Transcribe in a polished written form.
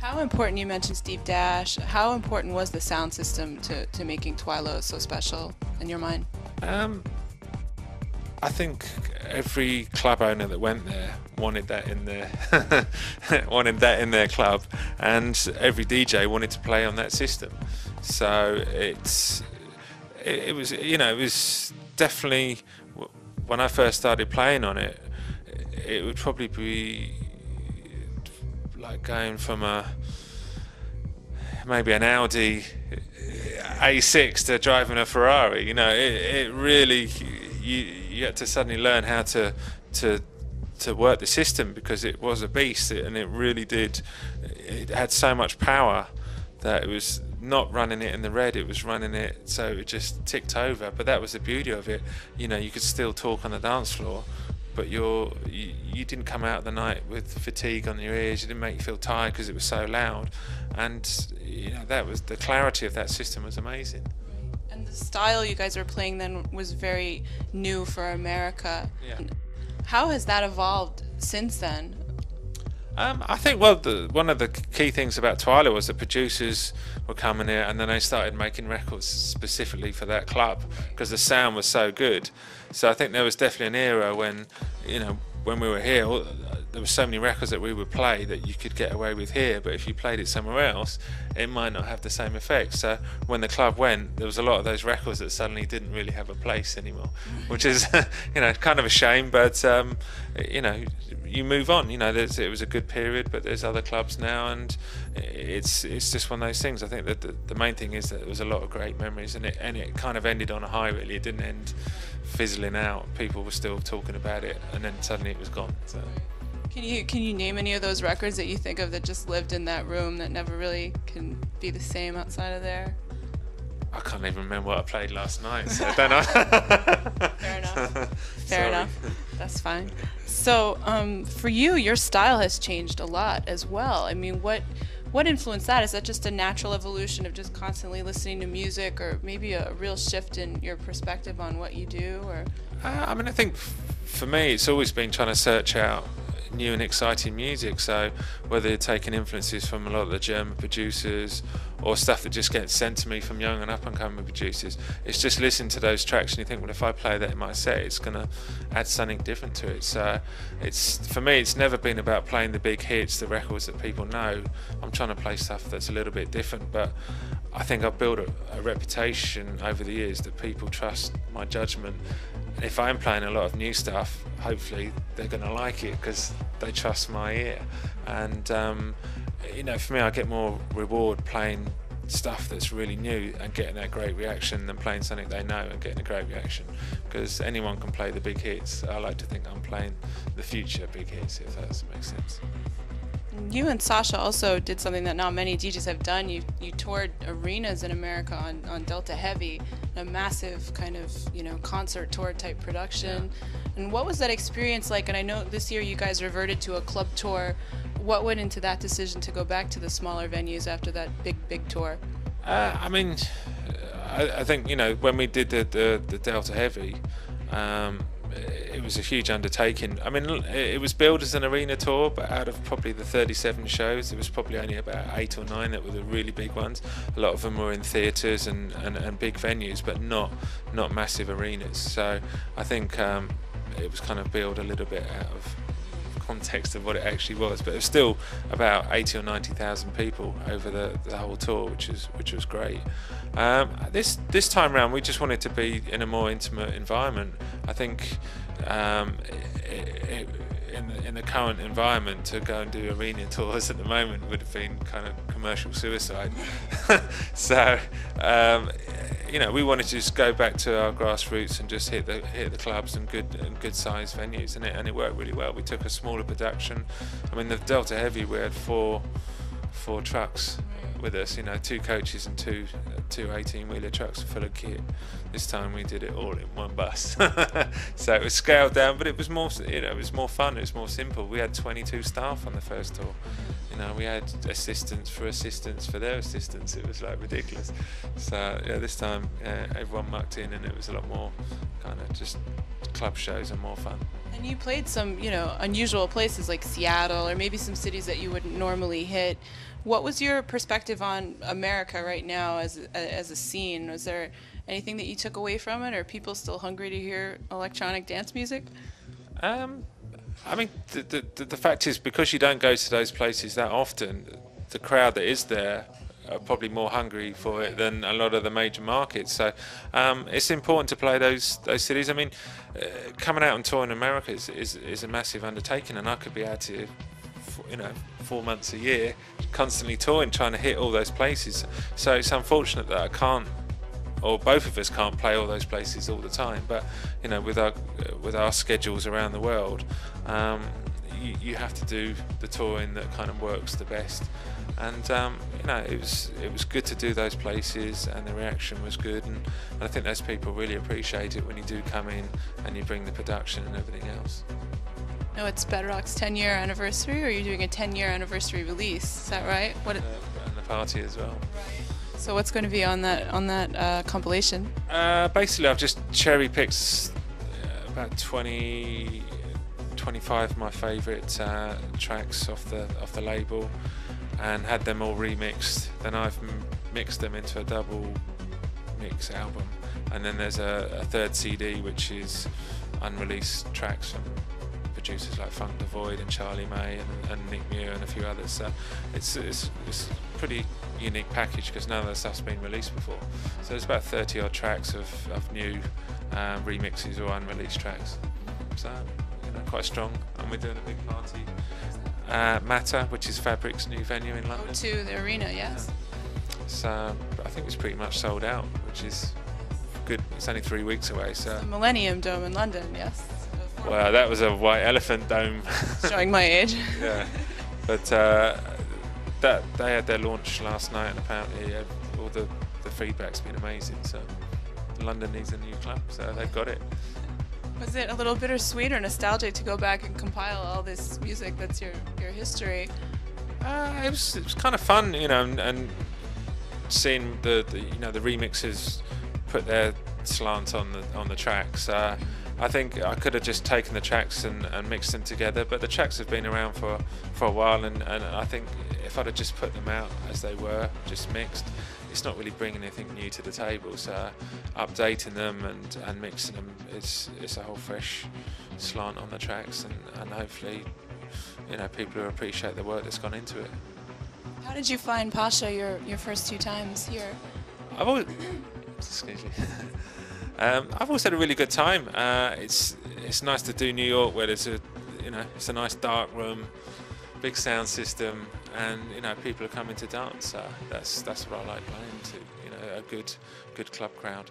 How important, you mentioned Steve Dash, how important was the sound system to making Twilo so special in your mind? Um, I think every club owner that went there wanted that in their wanted that in their club, and every DJ wanted to play on that system. So it was, you know, it was definitely, when I first started playing on it, it would probably be like going from maybe an Audi A6 to driving a Ferrari. You know, it really, you had to suddenly learn how to work the system, because it was a beast, and it really did. It had so much power that it was not running it in the red, it was running it so it just ticked over. But that was the beauty of it. You know, you could still talk on the dance floor, but you didn't come out of the night with fatigue on your ears. You didn't make you feel tired because it was so loud. And you know, that was the clarity of that system was amazing. And the style you guys were playing then was very new for America. Yeah. How has that evolved since then? I think, well, one of the key things about Twilight was that producers were coming here, and then they started making records specifically for that club because the sound was so good. So I think there was definitely an era when, you know, when we were here, there were so many records that we would play that you could get away with here, but if you played it somewhere else, it might not have the same effect. So when the club went, there was a lot of those records that suddenly didn't really have a place anymore, which is, you know, kind of a shame. But you know, you move on. You know, it was a good period, but there's other clubs now, and it's just one of those things. I think that the main thing is that there was a lot of great memories, and it kind of ended on a high. Really, it didn't end fizzling out. People were still talking about it, and then suddenly it was gone. So. Can you name any of those records that you think of that just lived in that room that never really can be the same outside of there? I can't even remember what I played last night, so I don't know. Fair enough. Fair enough. That's fine. So for you, your style has changed a lot as well. I mean, what influenced that? Is that just a natural evolution of just constantly listening to music, or maybe a real shift in your perspective on what you do? Or I mean, I think for me, it's always been trying to search out new and exciting music. So whether you're taking influences from a lot of the German producers or stuff that just gets sent to me from young and up and coming producers, it's just listening to those tracks and you think, well, if I play that in my set, it's going to add something different to it. So it's, for me, it's never been about playing the big hits, the records that people know. I'm trying to play stuff that's a little bit different, but I think I've built a reputation over the years that people trust my judgment. And if I'm playing a lot of new stuff, hopefully they're going to like it because they trust my ear. And you know, for me, I get more reward playing stuff that's really new and getting that great reaction than playing something they know and getting a great reaction, because anyone can play the big hits. I like to think I'm playing the future big hits, if that makes sense. you and Sasha also did something that not many DJs have done. You toured arenas in America on Delta Heavy, a massive kind of, you know, concert tour type production. Yeah. And what was that experience like? And I know this year you guys reverted to a club tour. What went into that decision to go back to the smaller venues after that big tour? I mean, I think, you know, when we did the Delta Heavy, it was a huge undertaking. I mean, it was billed as an arena tour, but out of probably the 37 shows, there was probably only about 8 or 9 that were the really big ones. A lot of them were in theatres and big venues, but not massive arenas. So I think it was kind of billed a little bit out of context of what it actually was, but it was still about 80 or 90,000 people over the whole tour, which was great. This time around, we just wanted to be in a more intimate environment. I think in the current environment, to go and do arena tours at the moment would have been kind of commercial suicide. So you know, we wanted to just go back to our grassroots and just hit the clubs and good sized venues, and it worked really well. We took a smaller production. I mean, the Delta Heavy, we had four trucks with us, you know, 2 coaches and two two 18-wheeler trucks full of kit. This time we did it all in one bus. So it was scaled down, but it was more, it was more fun, it was more simple. We had 22 staff on the first tour. We had assistants for their assistants. It was like ridiculous. So yeah, this time everyone mucked in, and it was a lot more kind of just club shows and more fun. And you played some, unusual places like Seattle, or maybe some cities that you wouldn't normally hit. What was your perspective on America right now as a scene? Was there anything that you took away from it? Are people still hungry to hear electronic dance music? I mean, the fact is, because you don't go to those places that often, the crowd that is there are probably more hungry for it than a lot of the major markets. So it's important to play those cities. I mean, coming out and touring America is a massive undertaking, and I could be out here, 4 months a year, constantly touring, trying to hit all those places. So it's unfortunate that I can't, or both of us can't play all those places all the time. But with our schedules around the world, you have to do the touring that kind of works the best. And it was good to do those places, and the reaction was good, and I think those people really appreciate it when you do come in and you bring the production and everything else. No, it's Bedrock's 10-year anniversary, or are you doing a 10-year anniversary release? Is that right? And the party as well. Right. So what's going to be on that compilation? Basically, I've just cherry-picked about 25 of my favourite tracks off the label, and had them all remixed. Then I've mixed them into a double mix album, and then there's a third CD which is unreleased tracks from producers like Funk Digweed and Charlie May and Nick Muir and a few others. So it's a pretty unique package, because none of that stuff's been released before. So there's about 30 odd tracks of new remixes or unreleased tracks. So quite strong, and we're doing a big party. Matter, which is Fabric's new venue in London. To the arena, yes. So I think it's pretty much sold out, which is good. It's only 3 weeks away. So the Millennium Dome in London, yes. Well, that was a white elephant dome. Showing my age. Yeah, but that they had their launch last night, and apparently all the feedback's been amazing. So London needs a new club, so they've got it. Was it a little bittersweet or nostalgic to go back and compile all this music that's your history? It was kind of fun, and seeing the remixers put their slant on the tracks. I think I could have just taken the tracks and mixed them together, but the tracks have been around for a while, and I think if I'd have just put them out as they were, just mixed, it's not really bringing anything new to the table. So updating them and mixing them, it's a whole fresh slant on the tracks, and hopefully people will appreciate the work that's gone into it. How did you find Pacha your first 2 times here? I've always had a really good time. It's nice to do New York, where there's it's a nice dark room, big sound system, and people are coming to dance. That's what I like playing to. A good club crowd.